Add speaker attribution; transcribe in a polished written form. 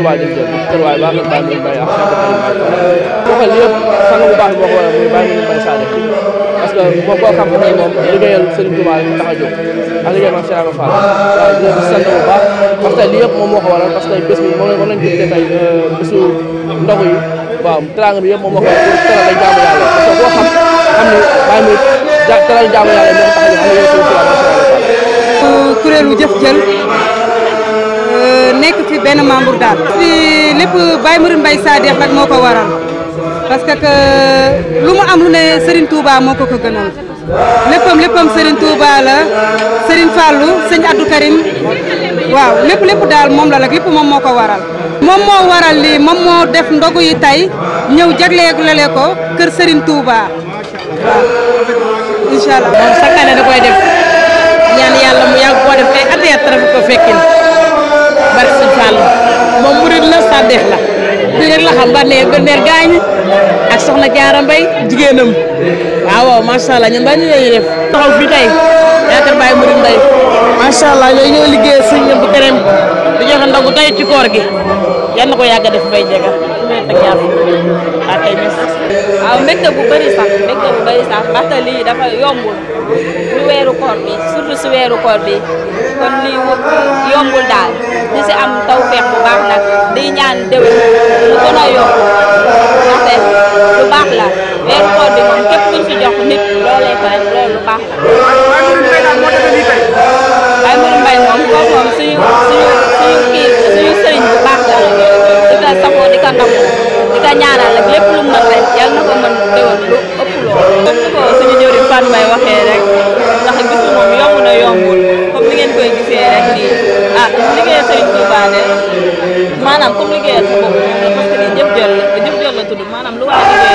Speaker 1: Touba jëf jël kër waay baax na Baye Mbaye ak waxal yëpp sang bu baax moo ko waral muy Baye Mbaye Sadio parce que moom koo xam ne moom liggéeyal Serigne Touba rek tax a jóg ak liggéeyal Mame Cheikh Ibra Fall waaw di leen sant bu baax parce que lii yëpp moom moo ko waral parce que tey bés bi moom lañ tuddee tey bésu ndogu yi waaw teraanga bi yëpp moom moo ko waral pour teral ay jaamu yàlla parce que boo xam ni Baye Mbaye teral jaamu yàlla moo ko tax a jóg ak liggéeyal Serigne Touba Mame Cheikh Ibra Fall
Speaker 2: kuréelu jëf jël nekk fi benn membre daal fi lépp Baye Mbaye Sadio nag moo ko waral parce que lu mu am lu ne Serigne Touba moo ko gënal léppam Serigne Touba la Serigne Fallou sëñ Abdou Karim waaw lépp daal moom la lépp moom moo ko waral moom moo waral lii moom moo def ndogu yi tey ñëw jagleele ko kër Serigne Touba waaw incha allah moom chaque année da koy def ñaan yàlla mu yàgg koo def ay at ko fekkin barke sëñ Fallou moom murid la Sadex la di rek la xam ba neer gaañ ak soxna Jaara Mbay jigéenam waaw macha allah ñun ba ñu lay def taxaw fii tey yaakaar Baye Mouride Mbaye macha allah ñooy ñoo liggéey sëñ bu Karim di joxe ndogu tey ci koor gi yal na ko yàgg def Mbaye Jega ak ñaar ak ay mes
Speaker 3: waaw mbégte bu bëri sax ndaxte lii dafa yombul ci weeru koor bi surtout si weeru koor bi kon lii yombul daal di si am tawfeex bu baax nag di ñaan déwén lu gën a yokk ndaxte lu baax la weeru koor bi moom képp kuñ fi jox nit loolee ko rek loolu lu baax la. Baye Mouride Mbaye moom kooku moom suñu sëriñ bu baax la di ko safoo di ko ndamoo di ko ñaanal rek lépp lu mën rek yàlla na ko mën déwén lu ëpp loolu. comme ni ko suñu jëwriñ Fatou Mbaye waxee rek ndax gis moom yomb na yombul comme ni ngeen koy gisee rek nii liggéeyal Serigne Touba de maanaam comme liggéeyal sa bopp parce que lii jëf jël la tudd maanaam lu war a